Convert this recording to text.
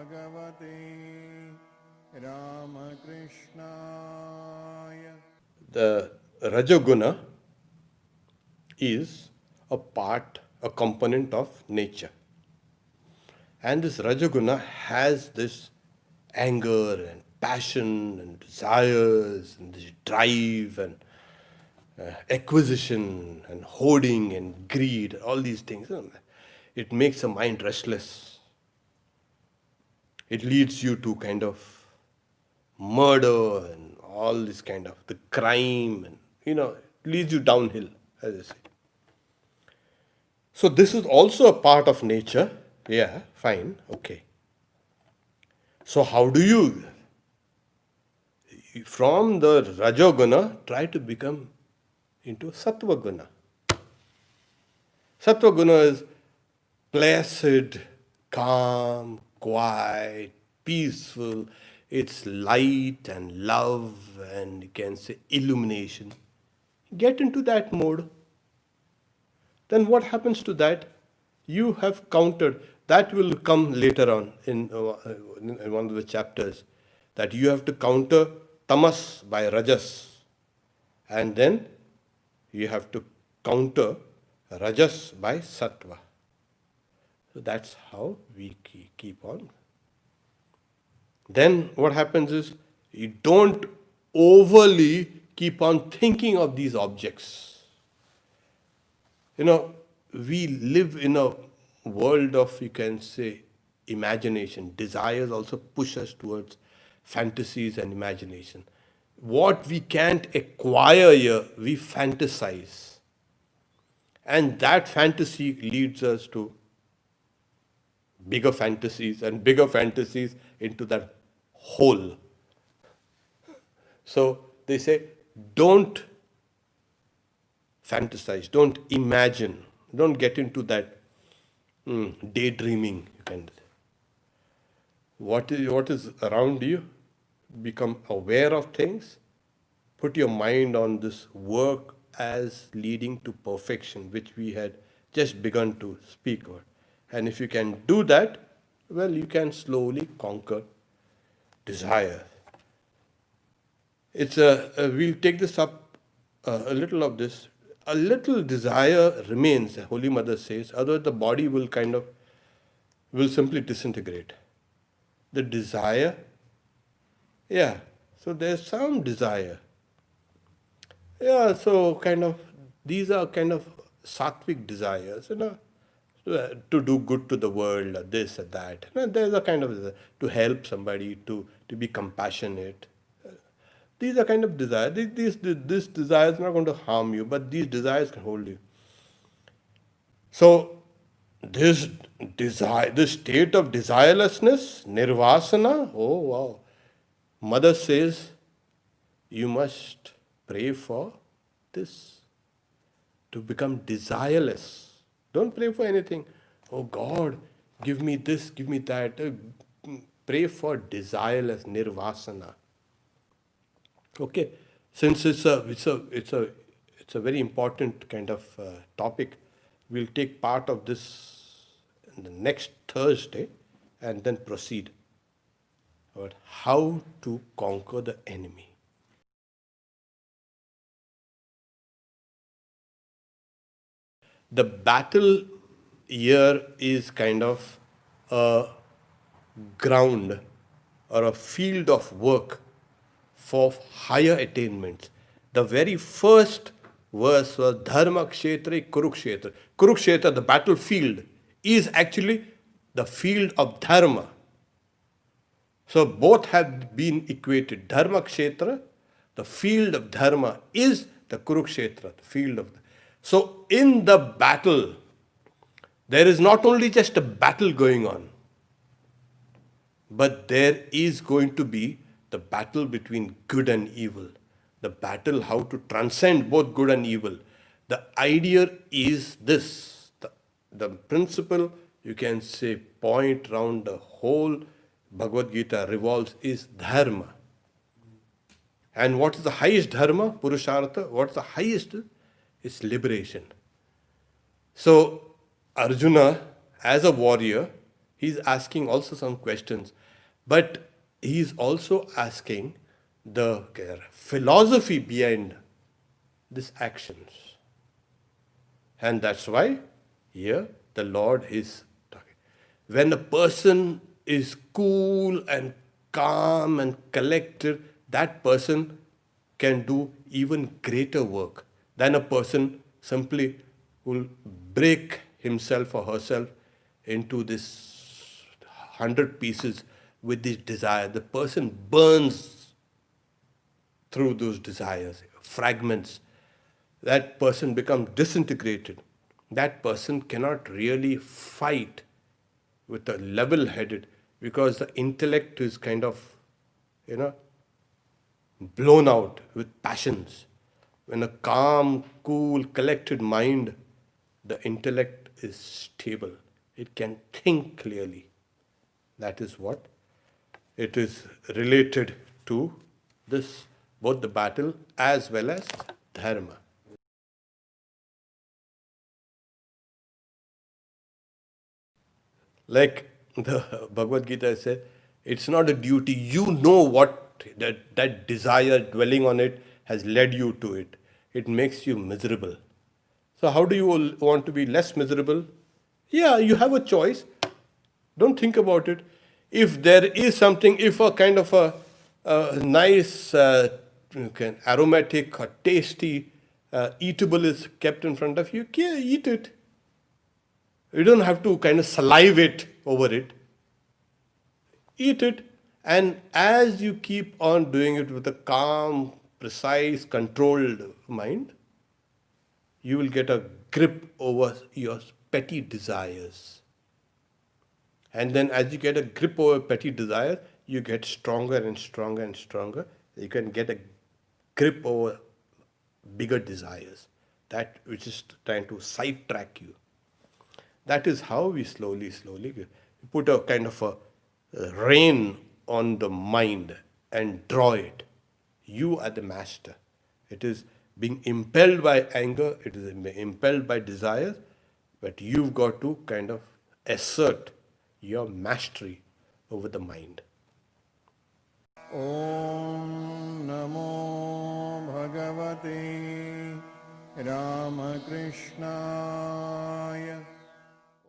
Bhagavate Ramakrishnaaya. The Rajoguna is a component of nature. And this Rajoguna has this anger and passion and desires and this drive and acquisition and hoarding and greed, all these things. It makes the mind restless. It leads you to kind of murder and all this kind of the crime, and it leads you downhill, as I say. So this is also a part of nature. Yeah, fine, okay. So how do you, from the Rajoguna, try to become into Sattva Guna? Sattva Guna is placid, calm, quiet, peaceful. It's light and love and you can say illumination. Get into that mode. Then what happens to that? You have countered. That will come later on in one of the chapters. That you have to counter tamas by rajas. And then you have to counter rajas by sattva. So that's how we keep on. Then what happens is you don't overly keep on thinking of these objects. We live in a world of, you can say, imagination. Desires also push us towards fantasies and imagination. What we can't acquire here, we fantasize. And that fantasy leads us to bigger fantasies and bigger fantasies into that hole. So they say, don't fantasize, don't imagine, don't get into that daydreaming. What is around you, become aware of things, put your mind on this work as leading to perfection, which we had just begun to speak about. And if you can do that, well, you can slowly conquer desire. We'll take this up, a little of this. A little desire remains, the Holy Mother says, otherwise the body will simply disintegrate. The desire, yeah, so there's some desire. Yeah, so these are kind of sattvic desires, to do good to the world, or this or that. There's a kind of to help somebody, to be compassionate. These are kind of desires. This desire is not going to harm you, but these desires can hold you. So this desire, this state of desirelessness, nirvasana, oh wow. Mother says, you must pray for this, to become desireless. Don't pray for anything. Oh God, give me this, give me that. Pray for desireless, nirvasana. Okay, since it's a very important kind of topic, we'll take part of this in the next Thursday and then proceed about how to conquer the enemy. The battle here is kind of a ground or a field of work for higher attainments. The very first verse was Dharma Kshetre Kurukshetra. Kurukshetra, the battlefield, is actually the field of Dharma. So both have been equated. Dharma Kshetra, the field of Dharma, is the Kurukshetra, the field of. So in the battle, there is not only just a battle going on, but there is going to be the battle between good and evil. The battle how to transcend both good and evil. The idea is this. The principle, you can say, point round the whole Bhagavad Gita revolves is Dharma. And what is the highest Dharma? Purushartha. What's the highest? It's liberation. So Arjuna, as a warrior, He's asking also some questions, but he's also asking the philosophy behind these actions. And that's why here the Lord is talking. When a person is cool and calm and collected, that person can do even greater work than a person simply will break himself or herself into this 100 pieces with this desire. The person burns through those desires, fragments. That person becomes disintegrated. That person cannot really fight with a level headed because the intellect is kind of, you know, blown out with passions. When a calm, cool, collected mind, the intellect is stable. It can think clearly. That is what it is related to this, both the battle as well as dharma. Like the Bhagavad Gita said, it's not a duty. You know what that desire dwelling on it has led you to it. It makes you miserable. So how do you want to be less miserable? Yeah, you have a choice. Don't think about it. If there is something, if a kind of a nice, aromatic or tasty eatable is kept in front of you, yeah, eat it. You don't have to kind of salivate over it. Eat it. And as you keep on doing it with a calm, precise, controlled mind, you will get a grip over your petty desires. And then as you get a grip over petty desires, you get stronger and stronger and stronger. You can get a grip over bigger desires, that which is trying to sidetrack you. That is how we slowly put a kind of a rein on the mind and draw it. You are the master. It is being impelled by anger, it is impelled by desires, but you've got to kind of assert your mastery over the mind. Om Namo Bhagavate Ramakrishnaaya